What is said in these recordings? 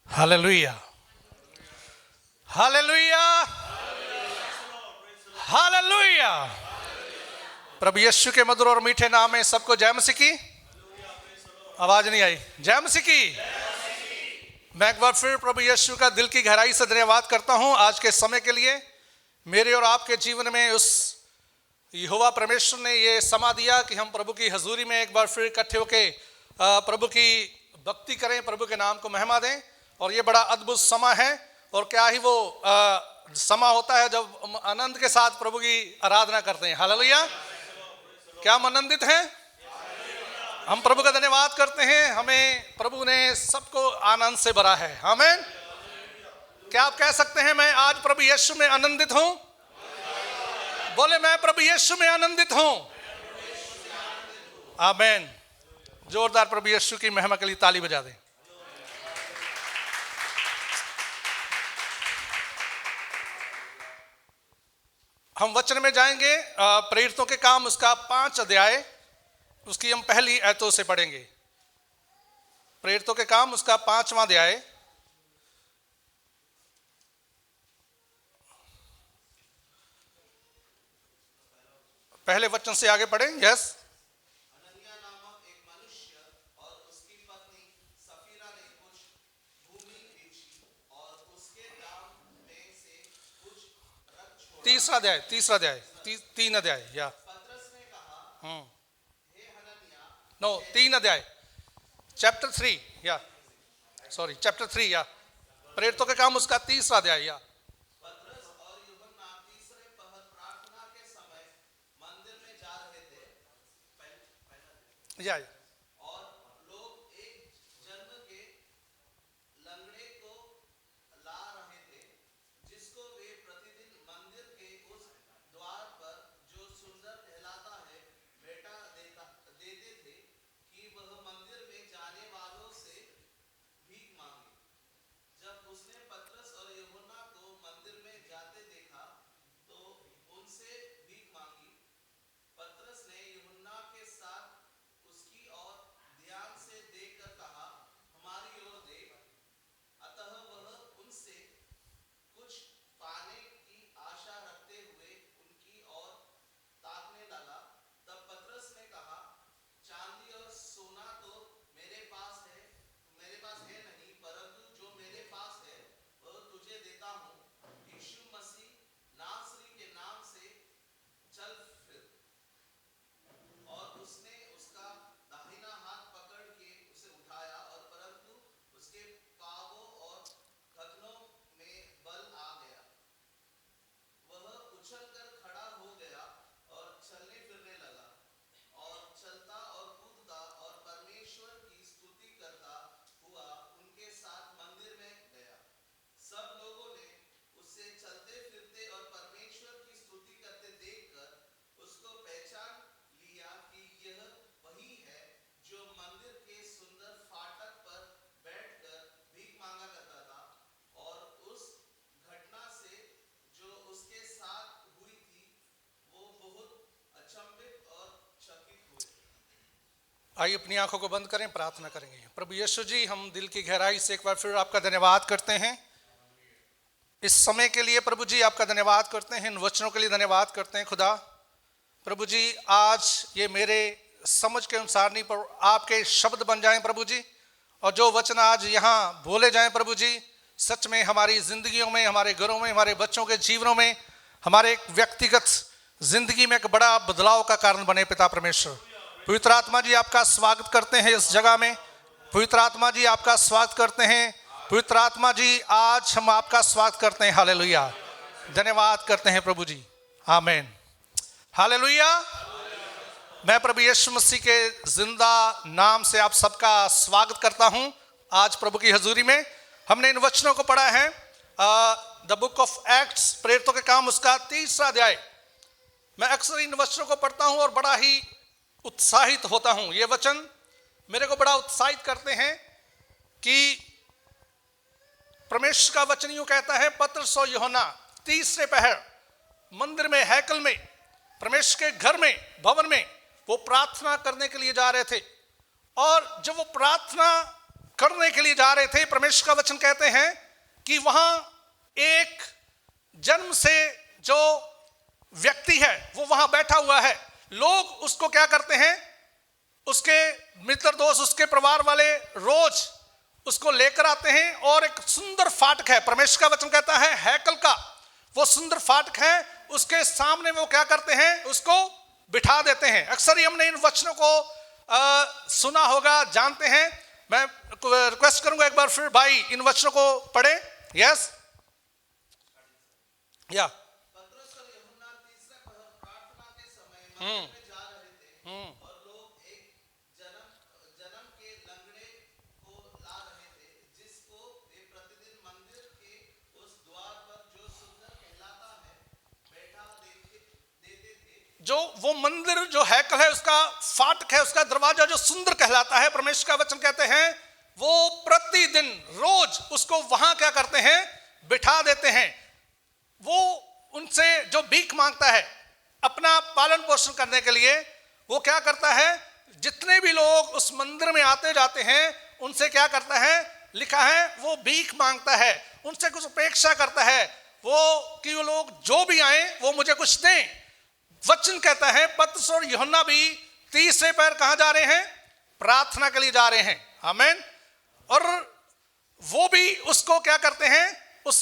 Hallelujah, hallelujah, hallelujah. प्रभु यीशु के मधुर और मीठे नाम में सबको जय मसीह की। आवाज नहीं आई। जय मसीह की। मैं एक बार फिर प्रभु यीशु का दिल की गहराई से धन्यवाद करता हूं आज के समय के लिए। मेरे और आपके जीवन में उस यहोवा परमेश्वर ने ये समा दिया कि हम प्रभु की हजूरी में एक बार फिर इकट्ठे होके प्रभु की भक्ति करें, प्रभु के नाम को महिमा दें। और ये बड़ा अद्भुत समा है। और क्या ही वो समा होता है जब हम आनंद के साथ प्रभु की आराधना करते हैं। हालेलुया। क्या हम आनंदित हैं? हम प्रभु का धन्यवाद करते हैं। हमें प्रभु ने सबको आनंद से भरा है। आमीन। क्या आप कह सकते हैं मैं आज प्रभु यीशु में आनंदित हूं? बोले मैं प्रभु यीशु में आनंदित हूं। आमीन। जोरदार प्रभु यीशु की महिमा के लिए ताली बजा दें। हम वचन में जाएंगे। प्रेरितों के काम उसका 5 अध्याय, उसकी हम पहली आयतों से पढ़ेंगे। प्रेरितों के काम उसका 5वां अध्याय, पहले वचन से आगे पढ़ें। यस। तीसरा अध्याय 3 अध्याय या नो 3 अध्याय चैप्टर 3 या सॉरी चैप्टर 3 या प्रेरितों के काम उसका 3रा अध्याय या आइए अपनी आंखों को बंद करें, प्रार्थना करेंगे। प्रभु यीशु जी, हम दिल की गहराई से एक बार फिर आपका धन्यवाद करते हैं इस समय के लिए। प्रभु जी आपका धन्यवाद करते हैं, इन वचनों के लिए धन्यवाद करते हैं। खुदा प्रभु जी, आज ये मेरे समझ के अनुसार नहीं पर आपके शब्द बन जाएं प्रभु जी। और जो वचन आज यहाँ बोले जाएं प्रभु जी, सच में हमारी जिंदगियों में, हमारे घरों में, हमारे बच्चों के जीवनों में, हमारे एक व्यक्तिगत जिंदगी में एक बड़ा बदलाव का कारण बने। पिता परमेश्वर, पवित्र आत्मा जी आपका स्वागत करते हैं इस जगह में। पवित्र आत्मा जी आपका स्वागत करते हैं। पवित्र आत्मा जी आज हम आपका स्वागत करते हैं। हालेलुया। धन्यवाद करते हैं प्रभु जी। आमीन। हालेलुया। मैं प्रभु यीशु मसीह के जिंदा नाम से आप सबका स्वागत करता हूं। आज प्रभु की हजूरी में हमने इन वचनों को पढ़ा है। द बुक ऑफ एक्ट्स, प्रेरितों के काम उसका 3रा अध्याय। मैं अक्सर इन वचनों को पढ़ता हूं और बड़ा ही उत्साहित होता हूं। ये वचन मेरे को बड़ा उत्साहित करते हैं कि परमेश्वर का वचन यूं कहता है, पतरस और यूहन्ना तीसरे पहर मंदिर में, हैकल में, परमेश्वर के घर में, भवन में वो प्रार्थना करने के लिए जा रहे थे। और जब वो प्रार्थना करने के लिए जा रहे थे, परमेश्वर का वचन कहते हैं कि वहां एक जन्म से जो व्यक्ति है वो वहां बैठा हुआ है। लोग उसको क्या करते हैं, उसके मित्र दोस्त, उसके परिवार वाले रोज उसको लेकर आते हैं और एक सुंदर फाटक है, परमेश्वर का वचन कहता है हैकल का वो सुंदर फाटक है, उसके सामने वो क्या करते हैं, उसको बिठा देते हैं। अक्सर ही हमने इन वचनों को सुना होगा, जानते हैं। मैं रिक्वेस्ट करूंगा एक बार फिर भाई इन वचनों को पढ़े। यस या जो वो मंदिर जो हैकल है उसका फाटक है, उसका दरवाजा जो सुंदर कहलाता है, परमेश्वर का वचन कहते हैं वो प्रतिदिन रोज उसको वहां क्या करते हैं, बिठा देते हैं। वो उनसे जो भीख मांगता है अपना पालन पोषण करने के लिए, वो क्या करता है, जितने भी लोग उस मंदिर में आते जाते हैं उनसे क्या करता है, लिखा है वो भीख मांगता है, उनसे कुछ अपेक्षा करता है वो कि वो लोग जो भी आए वो मुझे कुछ दें। वचन कहता है पतरस और यूहन्ना भी तीसरे पैर कहां जा रहे हैं, प्रार्थना के लिए जा रहे हैं। आमीन। और वो भी उसको क्या करते हैं, उस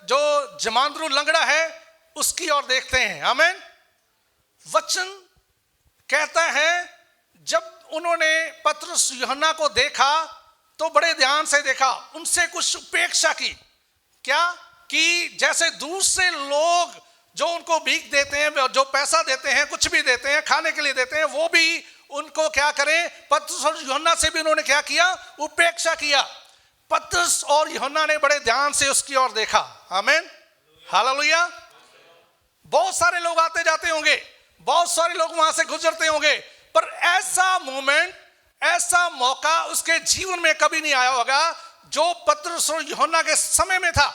जो जमांद्रू लंगड़ा है उसकी ओर देखते हैं। आमीन। वचन कहता है जब उन्होंने पतरस यूहन्ना को देखा तो बड़े ध्यान से देखा, उनसे कुछ उपेक्षा की। क्या कि जैसे दूसरे लोग जो उनको भीख देते हैं, जो पैसा देते हैं, कुछ भी देते हैं, खाने के लिए देते हैं, वो भी उनको क्या करें, पतरस और यूहन्ना से भी उन्होंने क्या किया, उपेक्षा किया। पतरस और यूहन्ना ने बड़े ध्यान से उसकी ओर देखा। आमीन, हालेलुया। बहुत सारे लोग आते जाते होंगे, बहुत सारे लोग वहां से गुजरते होंगे, पर ऐसा मोमेंट, ऐसा मौका उसके जीवन में कभी नहीं आया होगा जो पतरस और यूहन्ना के समय में था।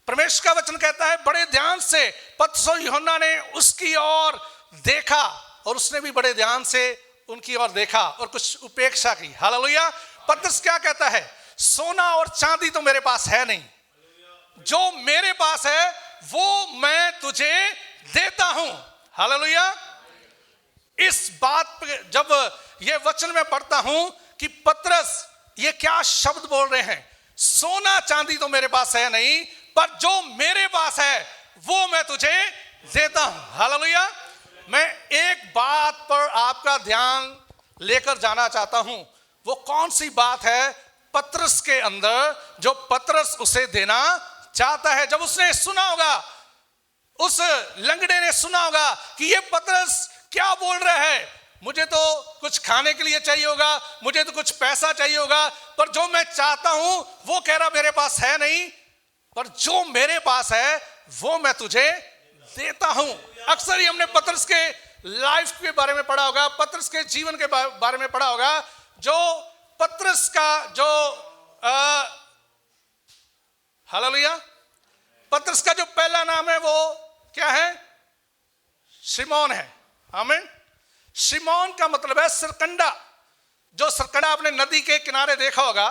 परमेश्वर का वचन कहता है बड़े ध्यान से पतरस और यूहन्ना ने उसकी ओर देखा और उसने भी बड़े ध्यान से उनकी ओर देखा और कुछ उपेक्षा की। हालेलुया। पतरस क्या कहता है, सोना और चांदी तो मेरे पास है नहीं, जो मेरे पास है वो मैं तुझे देता हूं। हालेलुया। इस बात पे जब ये वचन में पढ़ता हूं कि पतरस ये क्या शब्द बोल रहे हैं, सोना चांदी तो मेरे पास है नहीं, पर जो मेरे पास है वो मैं तुझे देता हूं। हालेलुया। मैं एक बात पर आपका ध्यान लेकर जाना चाहता हूं, वो कौन सी बात है पतरस के अंदर जो पतरस उसे देना चाहता है। जब उसने सुना होगा, उस लंगड़े ने सुना होगा कि ये पतरस क्या बोल रहा है, मुझे तो कुछ खाने के लिए चाहिए होगा, मुझे तो कुछ पैसा चाहिए होगा, पर जो मैं चाहता हूं वो कह रहा मेरे पास है नहीं, पर जो मेरे पास है वो मैं तुझे देता हूं। अक्सर ही हमने पतरस के लाइफ के बारे में पढ़ा होगा, पतरस के जीवन के बारे में पढ़ा होगा। जो पतरस का जो हालेलुया, पतरस का जो पहला नाम है वो क्या है, शिमोन है। आमीन। शिमोन का मतलब है सरकंडा। जो सरकंडा आपने नदी के किनारे देखा होगा,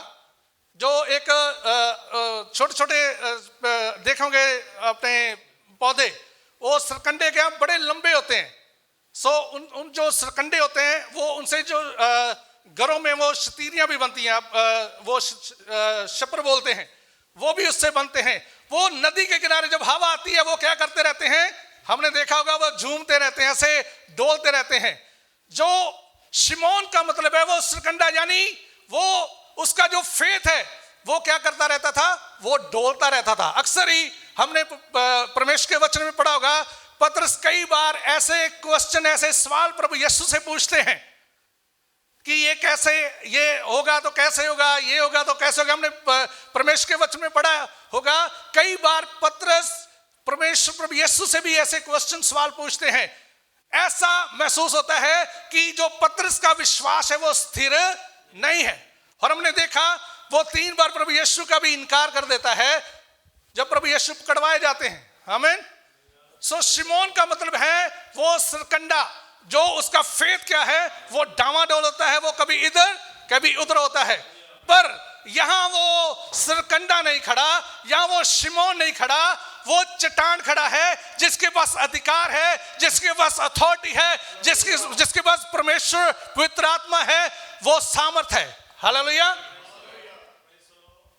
जो एक छोटे छोटे देखोगे अपने पौधे, वो सरकंडे क्या बड़े लंबे होते हैं। सो उन जो सरकंडे होते हैं वो उनसे जो घरों में वो शतीरियां भी बनती हैं, वो शपर बोलते हैं, वो भी उससे बनते हैं। वो नदी के किनारे जब हवा आती है वो क्या करते रहते हैं, हमने देखा होगा वो झूमते रहते हैं, ऐसे डोलते रहते हैं। जो शिमोन का मतलब है वो सरकंडा, यानी वो उसका जो फेथ है वो क्या करता रहता था, वो डोलता रहता था। अक्सर ही हमने परमेश्वर के वचन में पढ़ा होगा, पतरस कई बार ऐसे क्वेश्चन, ऐसे सवाल प्रभु यीशु से पूछते हैं कि ये कैसे, ये होगा तो कैसे होगा, ये होगा तो कैसे होगा। हमने परमेश्वर के वचन में पढ़ा होगा कई बार पतरस परमेश्वर प्रभु यीशु से भी ऐसे क्वेश्चन, सवाल पूछते हैं। ऐसा महसूस होता है कि जो पतरस का विश्वास है वो स्थिर नहीं है। और हमने देखा वो 3 बार प्रभु यीशु का भी इनकार कर देता है जब प्रभु यीशु पकड़वाए जाते हैं। आमीन। सो शिमोन का मतलब है वो सरकंडा, जो उसका फेथ क्या है, वो डामाडोल होता है, वो कभी इधर कभी उधर होता है। पर यहां वो सरकंडा नहीं खड़ा, यहां वो शिमोन नहीं खड़ा, वो चट्टान खड़ा है जिसके पास अधिकार है, जिसके पास अथॉरिटी है, जिसके पास परमेश्वर पवित्र आत्मा है, वो सामर्थ है। हालेलुया,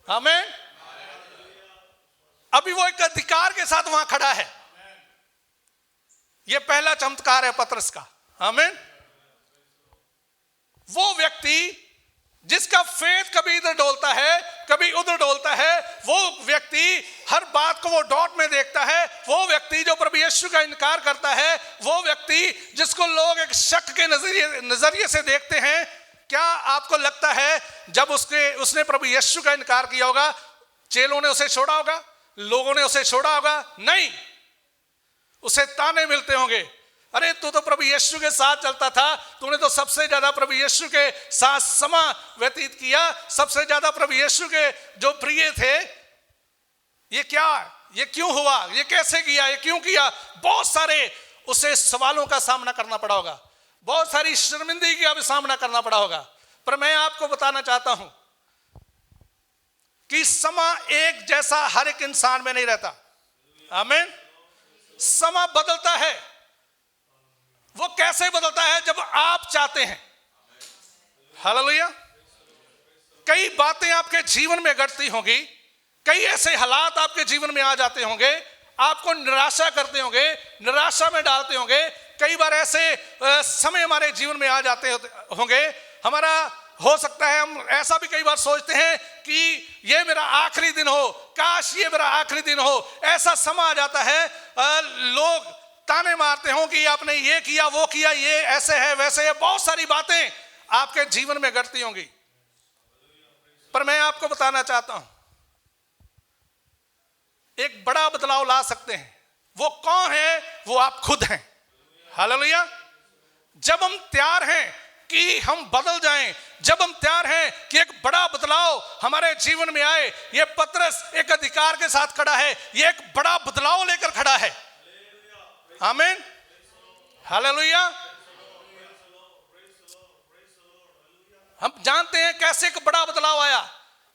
आमीन। अभी वो एक अधिकार के साथ वहां खड़ा है। ये पहला चमत्कार है पतरस का। आमीन। वो व्यक्ति जिसका फेथ कभी इधर डोलता है, कभी उधर डोलता है, वो व्यक्ति हर बात को वो डॉट में देखता है, वो व्यक्ति जो प्रभु यीशु का इनकार करता है, वो व्यक्ति जिसको लोग एक शक के नजरिए से देखते हैं। क्या आपको लगता है जब उसने प्रभु यीशु का इनकार किया होगा, चेलों ने उसे छोड़ा होगा, लोगों ने उसे छोड़ा होगा? नहीं, उसे ताने मिलते होंगे, अरे तू तो प्रभु यीशु के साथ चलता था, तूने तो सबसे ज्यादा प्रभु यीशु के साथ समय व्यतीत किया, सबसे ज्यादा प्रभु यीशु के जो प्रिय थे, ये क्या, ये क्यों हुआ, ये कैसे किया, ये क्यों किया? बहुत सारे उसे सवालों का सामना करना पड़ा होगा, बहुत सारी शर्मिंदगी का भी सामना करना पड़ा होगा। पर मैं आपको बताना चाहता हूं कि समय एक जैसा हर एक इंसान में नहीं रहता। आमीन। समय बदलता है। वो कैसे बदलता है? जब आप चाहते हैं। हालेलुया। कई बातें आपके जीवन में घटती होंगी, कई ऐसे हालात आपके जीवन में आ जाते होंगे, आपको निराशा करते होंगे, निराशा में डालते होंगे। कई बार ऐसे समय हमारे जीवन में आ जाते होंगे, हमारा हो सकता है हम ऐसा भी कई बार सोचते हैं कि ये मेरा आखिरी दिन हो, काश ये मेरा आखिरी दिन हो। ऐसा समय आ जाता है, लोग ताने मारते हो कि आपने ये किया, वो किया, ये ऐसे है, वैसे है, बहुत सारी बातें आपके जीवन में घटती होंगी। पर मैं आपको बताना चाहता हूं, एक बड़ा बदलाव ला सकते हैं। वो कौन है? वो आप खुद हैं। हालेलुया। जब हम तैयार हैं कि हम बदल जाएं, जब हम तैयार हैं कि एक बड़ा बदलाव हमारे जीवन में आए, ये पतरस एक अधिकार के साथ खड़ा है, ये एक बड़ा बदलाव लेकर खड़ा है। आमीन। हालेलुया। हम जानते हैं कैसे एक बड़ा बदलाव आया।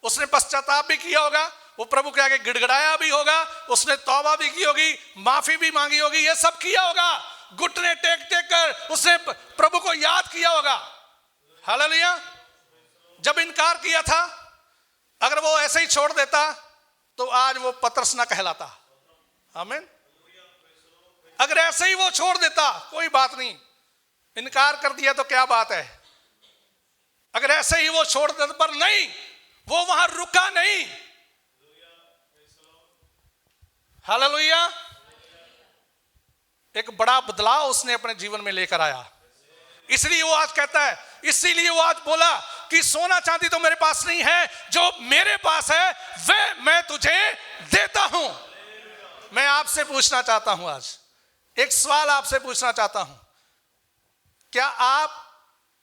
उसने पश्चाताप भी किया होगा, वो प्रभु के आगे गिड़गिड़ाया भी होगा, उसने तौबा भी की होगी, माफी भी मांगी होगी, ये सब किया होगा। घुटने टेक टेक कर उसने प्रभु को याद किया होगा। हालेलुया। जब इनकार किया था, अगर वो ऐसे ही छोड़ देता तो आज वो पतरस ना कहलाता। आमीन। अगर ऐसे ही वो छोड़ देता, कोई बात नहीं, इनकार कर दिया तो क्या बात है। अगर ऐसे ही वो छोड़ देता, पर नहीं, वो वहां रुका नहीं। हालेलुया। एक बड़ा बदलाव उसने अपने जीवन में लेकर आया। इसलिए वो आज कहता है, इसीलिए वो आज बोला कि सोना चांदी तो मेरे पास नहीं है, जो मेरे पास है वह मैं तुझे देता हूं। मैं आपसे पूछना चाहता हूं, आज एक सवाल आपसे पूछना चाहता हूं, क्या आप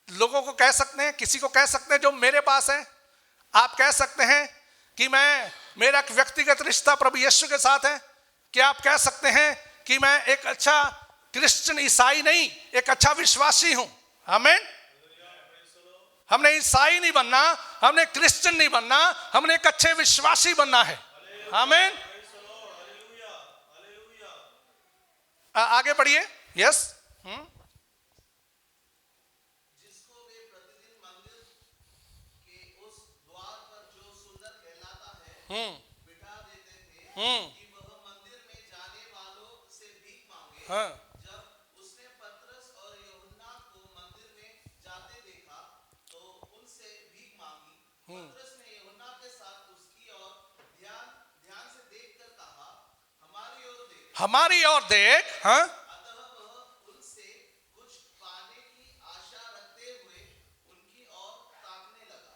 लोगों को कह सकते हैं, किसी को कह सकते हैं जो मेरे पास है? आप कह सकते हैं कि मेरा एक व्यक्तिगत रिश्ता प्रभु यीशु के साथ है? क्या आप कह सकते हैं कि मैं एक अच्छा क्रिश्चियन, ईसाई नहीं, एक अच्छा विश्वासी हूं? आमीन। हमने ईसाई नहीं बनना, हमने क्रिश्चियन नहीं बनना, हमने एक अच्छे विश्वासी बनना है। आमीन। आगे पढ़िए। यस। जिसको वे प्रतिदिन मंदिर के उस द्वार पर जो सुंदर कहलाता है बिठा देते थे कि वह मंदिर में जाने वालों से भीख मांगे। जब उसने पतरस और यूहन्ना को मंदिर में जाते देखा तो उनसे भीख मांगी। पतरस ने यूहन्ना के साथ उसकी ओर ध्यान से देखकर कहा, हमारी ओर देख। हमारी ओर देख। हाँ। अतः वह उनसे कुछ पाने की आशा रखते हुए उनकी ओर ताकने लगा।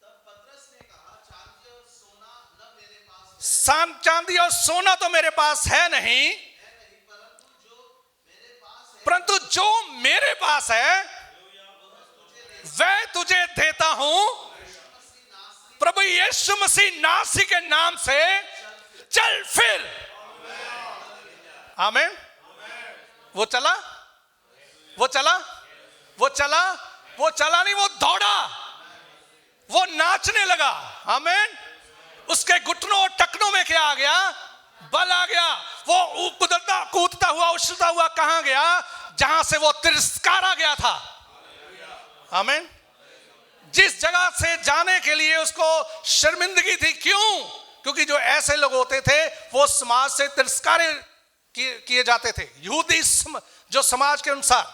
तब पतरस ने कहा, चांदी और सोना न मेरे पास है, चांदी और सोना तो मेरे पास है नहीं, परंतु जो मेरे पास है वह तुझे देता हूं। प्रभु यीशु मसीह नासी के नाम से चल फिर। आमीन। वो चला, वो चला, वो चला, वो चला नहीं, वो दौड़ा। वो नाचने लगा। आमीन। उसके घुटनों और टखनों में क्या आ गया? बल आ गया। वो कुदरता कूदता हुआ उछलता हुआ कहां गया? जहां से वो तिरस्कारा गया था। आमीन। जिस जगह से जाने के लिए उसको शर्मिंदगी थी। क्यों? क्योंकि जो ऐसे लोग होते थे वो समाज से तिरस्कारे किए जाते थे। यहूदी जो समाज के अनुसार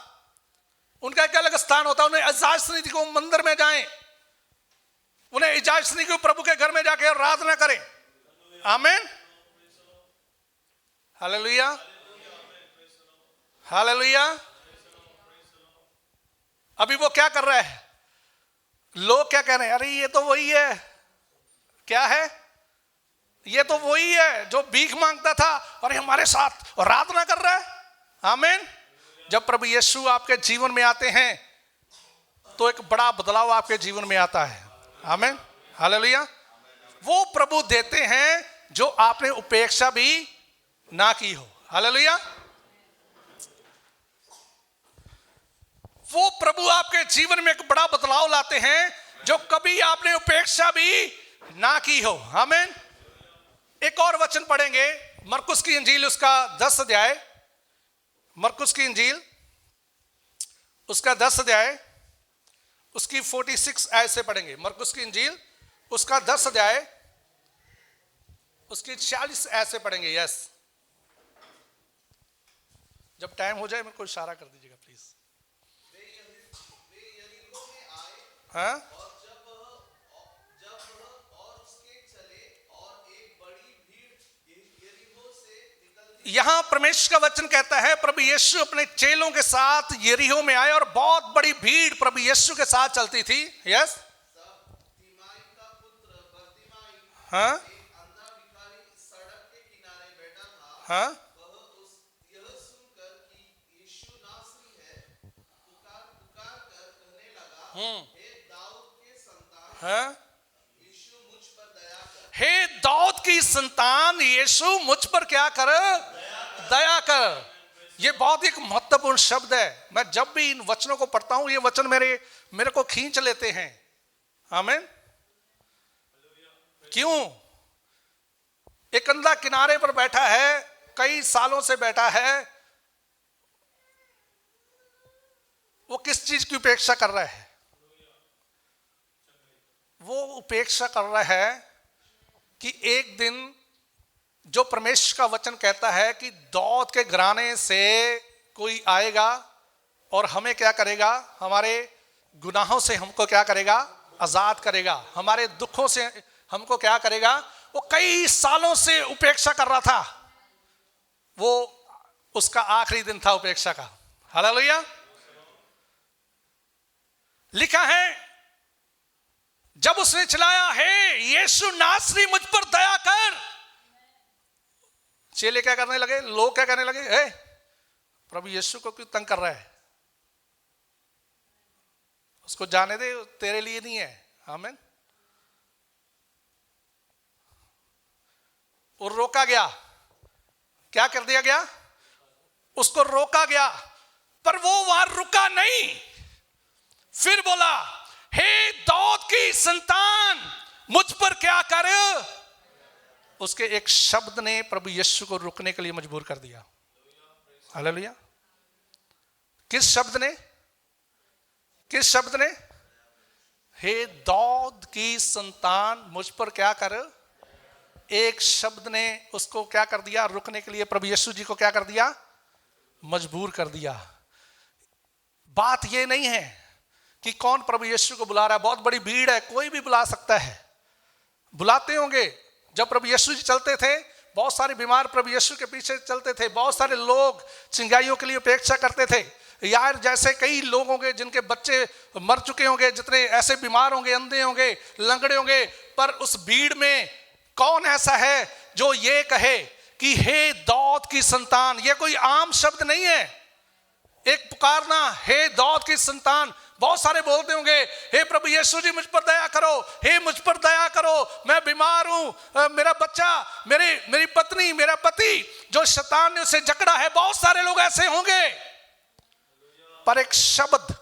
उनका एक अलग स्थान होता। उन्हें इजाजत नहीं थी कि मंदिर में जाएं, उन्हें इजाजत नहीं कि प्रभु के घर में जाकर आराधना करें। आमीन। Hallelujah, hallelujah. अभी वो क्या कर रहा है? लोग क्या कह रहे हैं? अरे ये तो वही है। क्या है? ये तो वही है जो भीख मांगता था और हमारे साथ आराधना कर रहा है। आमीन। जब प्रभु यीशु आपके जीवन में आते हैं तो एक बड़ा बदलाव आपके जीवन में आता है। आमीन, हालेलुया। वो प्रभु देते हैं जो आपने उपेक्षा भी ना की हो। हालेलुया। वो प्रभु आपके जीवन में एक बड़ा बदलाव लाते हैं जो कभी आपने उपेक्षा भी ना की हो। आमीन। एक और वचन पढ़ेंगे, मरकुस की इंजील उसका 10 अध्याय, मरकुस की इंजील उसका 10 अध्याय उसकी 46 आयत से पढ़ेंगे। मरकुस की इंजील उसका 10 अध्याय उसकी 46 आयत से पढ़ेंगे। यस, जब टाइम हो जाए मेरे को इशारा कर दीजिएगा प्लीज। हाँ, यहां परमेश्वर का वचन कहता है प्रभु यीशु अपने चेलों के साथ यरीहो में आए और बहुत बड़ी भीड़ प्रभु यीशु के साथ चलती थी। यस, हाँ, हाँ, हाँ, हे दाऊद की संतान यीशु मुझ पर क्या कर? दया कर। ये बहुत एक महत्वपूर्ण शब्द है। मैं जब भी इन वचनों को पढ़ता हूं ये वचन मेरे को खींच लेते हैं। आमीन। क्यों? एक अंधा किनारे पर बैठा है, कई सालों से बैठा है। वो किस चीज की उपेक्षा कर रहा है? वो उपेक्षा कर रहा है कि एक दिन जो परमेश्वर का वचन कहता है कि दाऊद के घराने से कोई आएगा और हमें क्या करेगा? हमारे गुनाहों से हमको क्या करेगा? आजाद करेगा। हमारे दुखों से हमको क्या करेगा? वो कई सालों से उपेक्षा कर रहा था। वो उसका आखिरी दिन था उपेक्षा का। हालेलुया। लिखा है जब उसने चिल्लाया, हे यीशु नासरी मुझ पर दया कर, चेले क्या करने लगे? लोग क्या करने लगे? हे प्रभु यीशु को क्यों तंग कर रहा है? उसको जाने दे, तेरे लिए नहीं है। आमीन। और रोका गया। क्या कर दिया गया? उसको रोका गया, पर वो वहां रुका नहीं। फिर बोला, हे दाऊद की संतान मुझ पर क्या कर? उसके एक शब्द ने प्रभु यीशु को रुकने के लिए मजबूर कर दिया। हालेलुया। किस शब्द ने? किस शब्द ने? हे दाऊद की संतान मुझ पर क्या कर? एक शब्द ने उसको क्या कर दिया? रुकने के लिए प्रभु यीशु जी को क्या कर दिया? मजबूर कर दिया। बात यह नहीं है कि कौन प्रभु यीशु को बुला रहा है। बहुत बड़ी भीड़ है, कोई भी बुला सकता है। बुलाते होंगे। जब प्रभु यीशु जी चलते थे, बहुत सारे बीमार प्रभु यीशु के पीछे चलते थे। बहुत सारे लोग चिंगारियों के लिए अपेक्षा करते थे। यार जैसे कई लोग होंगे जिनके बच्चे मर चुके होंगे, जितने ऐसे बीमार होंगे, अंधे होंगे, लंगड़े होंगे, पर उस भीड़ में कौन ऐसा है जो ये कहे कि हे दाऊद की संतान? ये कोई आम शब्द नहीं है। एक पुकारना, हे दाऊद की संतान। बहुत सारे बोलते होंगे, हे प्रभु यीशु जी मुझ पर दया करो, हे मुझ पर दया करो, मैं बीमार हूं, मेरा बच्चा, मेरी पत्नी, मेरा पति जो शैतान ने उसे जकड़ा है। बहुत सारे लोग ऐसे होंगे, पर एक शब्द,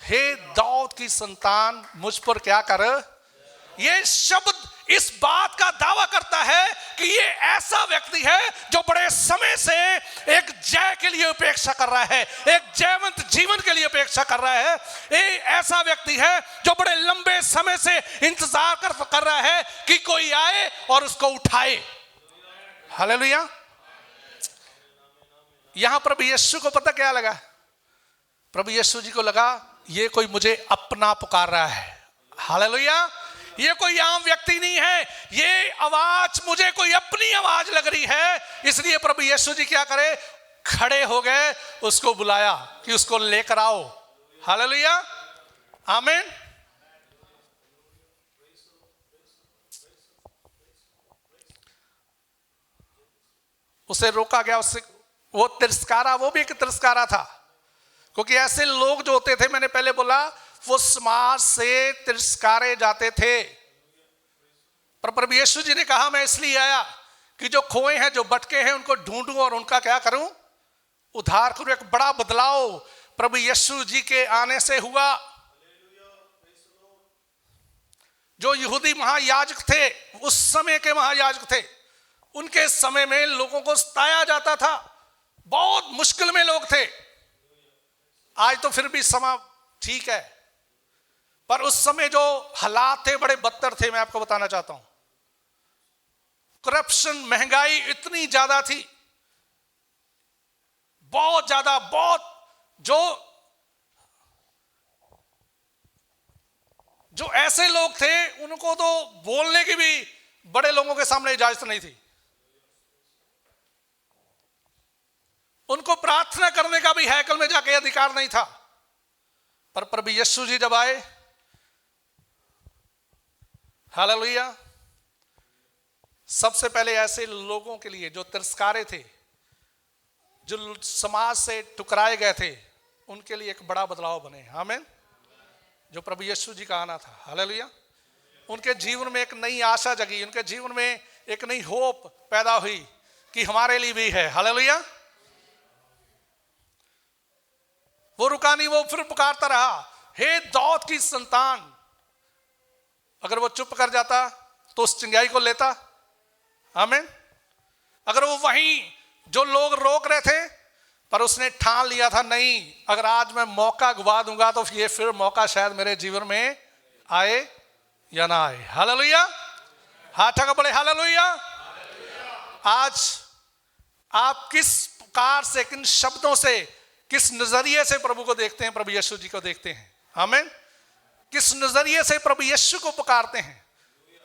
हे दाऊद की संतान मुझ पर क्या कर। ये शब्द इस बात का दावा करता है कि ये ऐसा व्यक्ति है जो बड़े समय से एक जय के लिए अपेक्षा कर रहा है, एक जयवंत जीवन के लिए अपेक्षा कर रहा है। ये ऐसा व्यक्ति है जो बड़े लंबे समय से इंतजार कर रहा है कि कोई आए और उसको उठाए। हालेलुया। यहां प्रभु यीशु को पता क्या लगा? प्रभु यीशु जी को लगा ये कोई मुझे अपना पुकार रहा है। हालेलुया। ये कोई आम व्यक्ति नहीं है, ये आवाज मुझे कोई अपनी आवाज लग रही है। इसलिए प्रभु यीशु जी क्या करे, खड़े हो गए, उसको बुलाया कि उसको लेकर आओ। हालेलुया, आमीन। उसे रोका गया, उससे वो तिरस्कारा, वो भी एक तिरस्कारा था, क्योंकि ऐसे लोग जो होते थे, मैंने पहले बोला, वो समाज से तिरस्कारे जाते थे। पर प्रभु यीशु जी ने कहा मैं इसलिए आया कि जो खोए हैं, जो भटके हैं, उनको ढूंढूं और उनका क्या करूं, उद्धार करूं। एक बड़ा बदलाव प्रभु यीशु जी के आने से हुआ। जो यहूदी महायाजक थे, उस समय के महायाजक थे, उनके समय में लोगों को सताया जाता था, बहुत मुश्किल में लोग थे। आज तो फिर भी समा ठीक है, पर उस समय जो हालात थे बड़े बदतर थे। मैं आपको बताना चाहता हूं, करप्शन, महंगाई इतनी ज्यादा थी, बहुत ज्यादा, बहुत जो ऐसे लोग थे उनको तो बोलने की भी बड़े लोगों के सामने इजाजत नहीं थी, उनको प्रार्थना करने का भी हैकल में जाके अधिकार नहीं था। पर प्रभु यीशु जी जब आए, हालेलुया, सबसे पहले ऐसे लोगों के लिए जो तिरस्कारे थे, जो समाज से ठुकराए गए थे, उनके लिए एक बड़ा बदलाव बने। आमीन। जो प्रभु यीशु जी का आना था, हालेलुया, उनके जीवन में एक नई आशा जगी, उनके जीवन में एक नई होप पैदा हुई कि हमारे लिए भी है। हालेलुया। वो रुका नहीं, वो फिर पुकारता रहा, हे दाऊद की संतान। अगर वो चुप कर जाता तो उस चिंगाई को लेता। आमीन। अगर वो वहीं जो लोग रोक रहे थे, पर उसने ठान लिया था, नहीं, अगर आज मैं मौका गवा दूंगा तो ये फिर मौका शायद मेरे जीवन में आए या ना आए। हालेलुया। हाथ का बड़े हालेलुया। आज आप किस पुकार से, किन शब्दों से, किस नजरिए से प्रभु को देखते हैं, प्रभु यीशु जी को देखते हैं? आमीन। किस नजरिए से प्रभु यीशु को पुकारते हैं?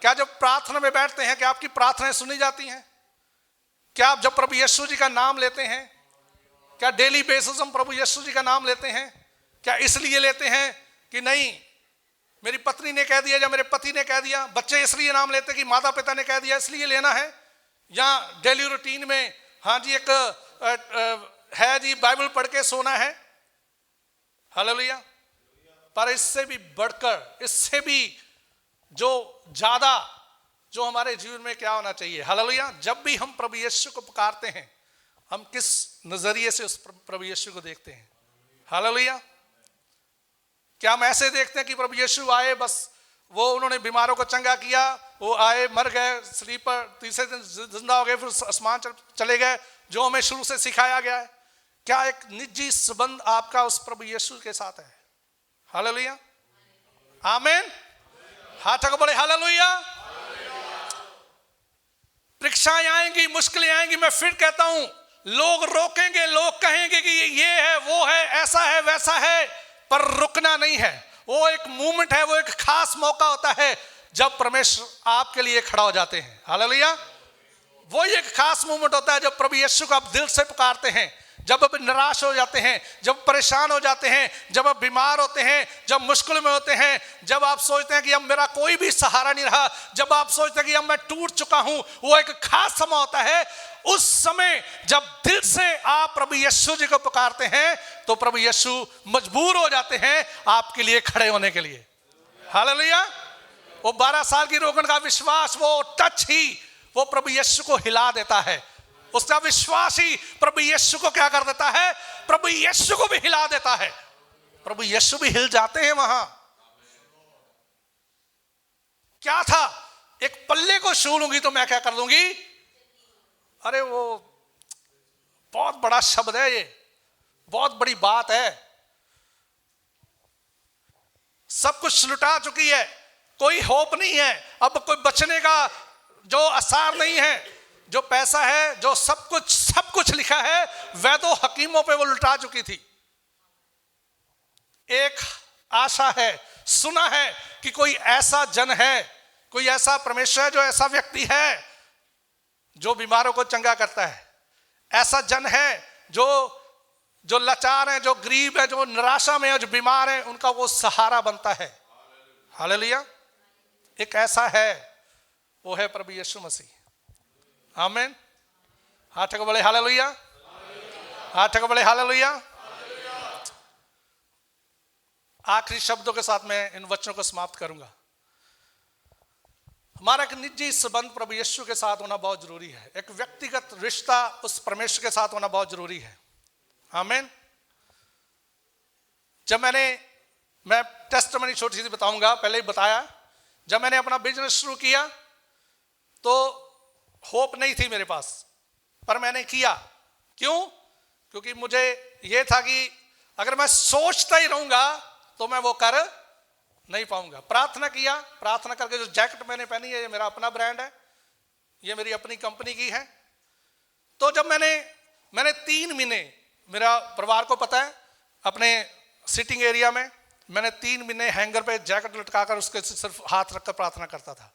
क्या जब प्रार्थना में बैठते हैं, क्या आपकी प्रार्थनाएं सुनी जाती हैं? क्या आप जब प्रभु यीशु जी का नाम लेते हैं, क्या डेली बेसिस हम प्रभु यीशु जी का नाम लेते हैं? क्या इसलिए लेते हैं कि नहीं मेरी पत्नी ने कह दिया या मेरे पति ने कह दिया? बच्चे इसलिए नाम लेते कि माता पिता ने कह दिया इसलिए लेना है? या डेली रूटीन में, हाँ जी, एक है जी, बाइबल पढ़ के सोना है। हालेलुया। पर इससे भी बढ़कर, इससे भी जो ज्यादा, जो हमारे जीवन में क्या होना चाहिए? हालेलुया। जब भी हम प्रभु यीशु को पुकारते हैं, हम किस नजरिए से उस प्रभु यीशु को देखते हैं? हालेलुया। क्या हम ऐसे देखते हैं कि प्रभु यीशु आए, बस वो उन्होंने बीमारों को चंगा किया, वो आए, मर गए, स्लीपर, तीसरे दिन जिंदा हो गए, फिर आसमान चले गए, जो हमें शुरू से सिखाया गया है? क्या एक निजी संबंध आपका उस प्रभु यीशु के साथ है? हालेलुया, आमीन। हाथ को बड़े हालेलुया। परीक्षाएं आएंगी, मुश्किलें आएंगी, मैं फिर कहता हूं, लोग रोकेंगे, लोग कहेंगे कि ये है, वो है, ऐसा है, वैसा है, पर रुकना नहीं है। वो एक मूवमेंट है, वो एक खास मौका होता है जब परमेश्वर आपके लिए खड़ा हो जाते हैं। हालेलुया। वो एक खास मूवमेंट होता है जब प्रभु यीशु को आप दिल से पुकारते हैं, जब आप निराश हो जाते हैं, जब परेशान हो जाते हैं, जब आप बीमार होते हैं, जब मुश्किल में होते हैं, जब आप सोचते हैं कि अब मेरा कोई भी सहारा नहीं रहा, जब आप सोचते हैं कि अब मैं टूट चुका हूं। वो एक खास समय होता है। उस समय जब दिल से आप प्रभु यीशु जी को पुकारते हैं, तो प्रभु यीशु मजबूर हो जाते हैं आपके लिए खड़े होने के लिए। हालेलुया। वो 12 साल की रोगन का विश्वास, वो टच ही वो प्रभु यीशु को हिला देता है। उसका विश्वास ही प्रभु यीशु को क्या कर देता है? प्रभु यीशु को भी हिला देता है। प्रभु यीशु भी हिल जाते हैं वहां। क्या था? एक पल्ले को छू लूंगी तो मैं क्या कर दूंगी? अरे वो बहुत बड़ा शब्द है, ये बहुत बड़ी बात है। सब कुछ लुटा चुकी है, कोई होप नहीं है, अब कोई बचने का जो आसार नहीं है। जो पैसा है, जो सब कुछ लिखा है, वैदों हकीमों पे वो लुटा चुकी थी। एक आशा है, सुना है कि कोई ऐसा जन है, कोई ऐसा परमेश्वर है, जो ऐसा व्यक्ति है जो बीमारों को चंगा करता है। ऐसा जन है जो लाचार है, जो गरीब है, जो निराशा में है, जो बीमार है, उनका वो सहारा बनता है। हालेलुया। एक ऐसा है, वो है प्रभु यीशु मसीह। आमीन। हाथ को बोले हालेलुया, हाथ को बोले हालेलुया। आखिरी शब्दों के साथ मैं इन वचनों को समाप्त करूंगा। हमारा एक निजी संबंध प्रभु यीशु के साथ होना बहुत जरूरी है। एक व्यक्तिगत रिश्ता उस परमेश्वर के साथ होना बहुत जरूरी है। आमीन। जब मैं टेस्टमनी छोटी सी बताऊंगा, पहले ही बताया। जब मैंने अपना बिजनेस शुरू किया तो होप नहीं थी मेरे पास, पर मैंने किया। क्यों? क्योंकि मुझे यह था कि अगर मैं सोचता ही रहूंगा तो मैं वो कर नहीं पाऊंगा। प्रार्थना किया, प्रार्थना करके जो जैकेट मैंने पहनी है, ये मेरा अपना ब्रांड है, ये मेरी अपनी कंपनी की है। तो जब मैंने 3 महीने, मेरा परिवार को पता है, अपने सिटिंग एरिया में मैंने 3 महीने हैंगर पे जैकेट लटकाकर उसके सिर्फ हाथ रखकर प्रार्थना करता था।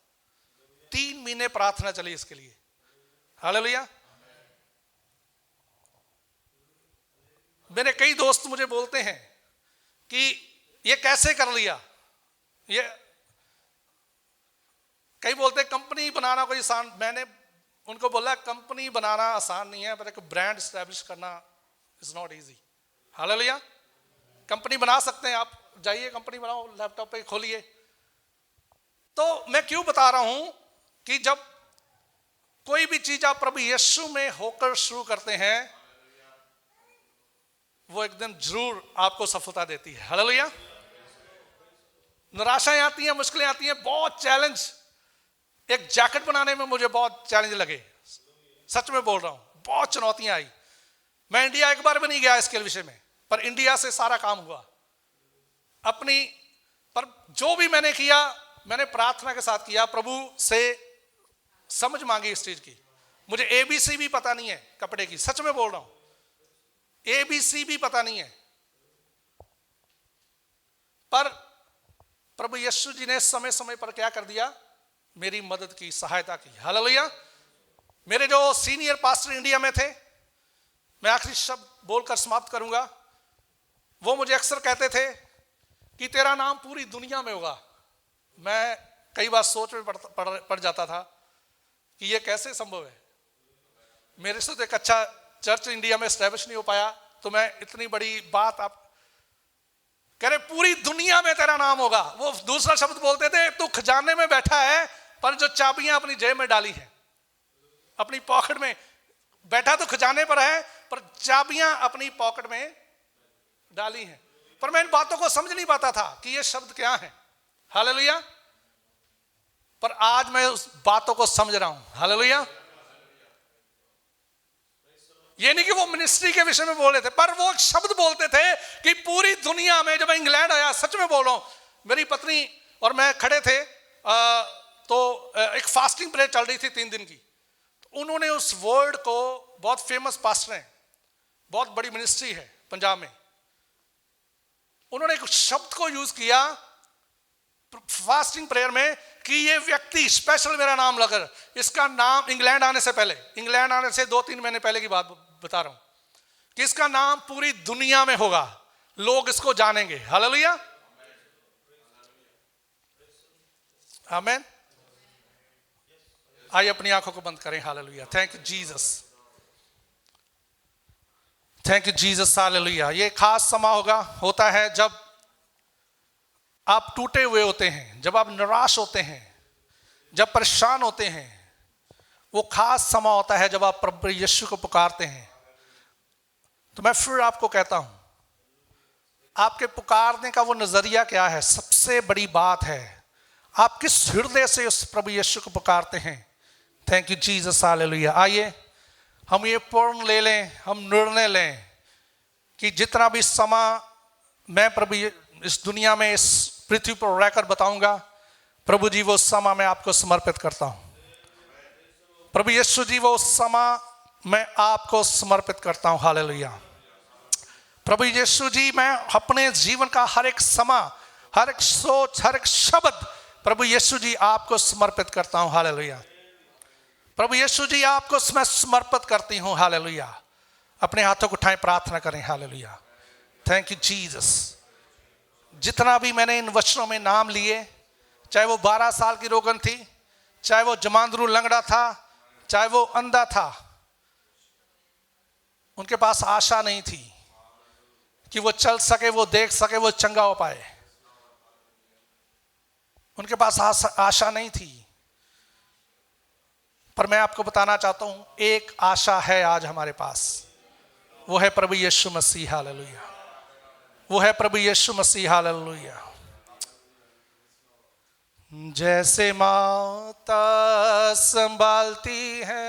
3 महीने प्रार्थना चली इसके लिए। हालेलुया। मेरे कई दोस्त मुझे बोलते हैं कि ये कैसे कर लिया। ये कई बोलते कंपनी बनाना कोई आसान। मैंने उनको बोला कंपनी बनाना आसान नहीं है, पर एक ब्रांड एस्टैब्लिश करना is not easy. Hallelujah. Company बना सकते हैं आप, जाइए कंपनी बनाओ, लैपटॉप पे खोलिए। तो मैं क्यों बता रहा हूं कि जब कोई भी चीज आप प्रभु यीशु में होकर शुरू करते हैं, वो एक दिन जरूर आपको सफलता देती है। हालेलुया। निराशाएं आती हैं, मुश्किलें आती हैं, बहुत चैलेंज। एक जैकेट बनाने में मुझे बहुत चैलेंज लगे, सच में बोल रहा हूं, बहुत चुनौतियां आई। मैं इंडिया एक बार भी नहीं गया इसके विषय में, पर इंडिया से सारा काम हुआ पर जो भी मैंने किया, मैंने प्रार्थना के साथ किया, प्रभु से समझ मांगी इस चीज की। मुझे ABC भी पता नहीं है कपड़े की, सच में बोल रहा हूं, ABC भी पता नहीं है। पर प्रभु यीशु जी ने समय समय पर क्या कर दिया? मेरी मदद की, सहायता की। हालेलुया। मेरे जो सीनियर पास्टर इंडिया में थे, मैं आखिरी शब्द बोलकर समाप्त करूंगा, वो मुझे अक्सर कहते थे कि तेरा नाम पूरी दुनिया में होगा। मैं कई बार सोच में पड़ जाता था कि ये कैसे संभव है। मेरे से तो एक अच्छा चर्च इंडिया में एस्टैब्लिश नहीं हो पाया, तो मैं इतनी बड़ी बात आप कह रहे पूरी दुनिया में तेरा नाम होगा। वो दूसरा शब्द बोलते थे, तू खजाने में बैठा है, पर जो चाबियां अपनी जेब में डाली है, अपनी पॉकेट में बैठा तो खजाने पर है, पर चाबियां अपनी पॉकेट में डाली हैं। पर मैं इन बातों को समझ नहीं पाता था कि ये शब्द क्या है। हालेलुया। पर आज मैं उस बातों को समझ रहा हूं। हालेलुया। ये नहीं कि वो मिनिस्ट्री के विषय में बोल रहे थे, पर वो शब्द बोलते थे कि पूरी दुनिया में। जब मैं इंग्लैंड आया, सच में बोल रहा हूं, मेरी पत्नी और मैं खड़े थे, तो एक फास्टिंग प्रेयर चल रही थी 3 दिन की। तो उन्होंने उस वर्ड को, बहुत फेमस पास्टर हैं, बहुत बड़ी मिनिस्ट्री है पंजाब में, उन्होंने एक शब्द को यूज किया फास्टिंग प्रेयर में कि ये व्यक्ति स्पेशल मेरा नाम लेकर, इसका नाम इंग्लैंड आने से पहले, इंग्लैंड आने से 2-3 महीने पहले की बात बता रहा हूं, कि इसका नाम पूरी दुनिया में होगा, लोग इसको जानेंगे। हालेलुया। आमीन। आइए अपनी आंखों को बंद करें। Hallelujah. Thank you Jesus, thank you Jesus. Hallelujah. ये खास समय होता है जब आप टूटे हुए होते हैं, जब आप निराश होते हैं, जब परेशान होते हैं। वो खास समय होता है जब आप प्रभु यीशु को पुकारते हैं। तो मैं फिर आपको कहता हूं, आपके पुकारने का वो नजरिया क्या है? सबसे बड़ी बात है आप किस हृदय से उस प्रभु यीशु को पुकारते हैं। Thank you Jesus, hallelujah. आइए हम ये पूर्ण ले लें, हम निर्णय लें कि जितना भी समय मैं प्रभु इस दुनिया में, इस पृथ्वी पर रहकर बताऊंगा, प्रभु जी वो समय मैं आपको समर्पित करता हूं। प्रभु यीशु जी वो समय मैं आपको समर्पित करता हूं। हालेलुया। प्रभु यीशु जी मैं अपने जीवन का हर एक समय, हर एक सोच, हर एक शब्द प्रभु यीशु जी आपको समर्पित करता हूं। हालेलुया। प्रभु यीशु जी आपको मैं समर्पित करती हूं। हालेलुया। अपने हाथों को उठाएं, प्रार्थना करें। हालेलुया। Thank you Jesus. जितना भी मैंने इन वचनों में नाम लिए, चाहे वो 12 साल की रोगन थी, चाहे वो जमांदरू लंगड़ा था, चाहे वो अंधा था, उनके पास आशा नहीं थी कि वो चल सके, वो देख सके, वो चंगा हो पाए। उनके पास आशा नहीं थी। पर मैं आपको बताना चाहता हूं, एक आशा है आज हमारे पास, वो है प्रभु यीशु मसीह। हालेलुया। वो है प्रभु यीशु मसीह। हालेलुया। जैसे माता संभालती है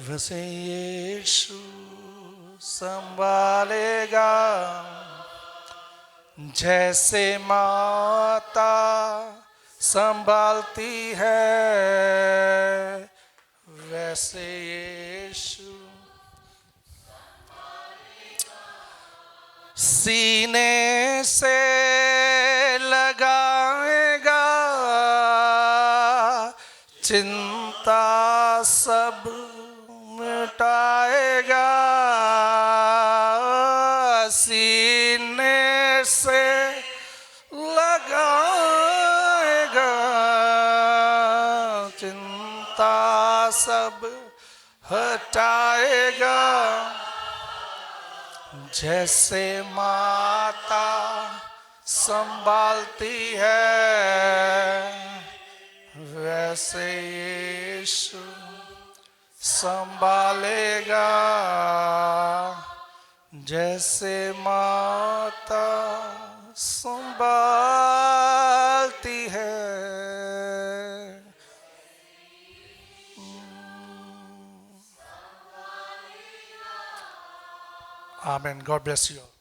वैसे यीशु संभालेगा। जैसे माता संभालती है वैसे यीशु सीने से लगाएगा, चिंता सब मिटाएगा। सीने से लगाएगा, चिंता सब हटाएगा। जैसे माता संभालती है वैसे यीशु संभालेगा। जैसे माता संभालती है। Amen. God bless you all.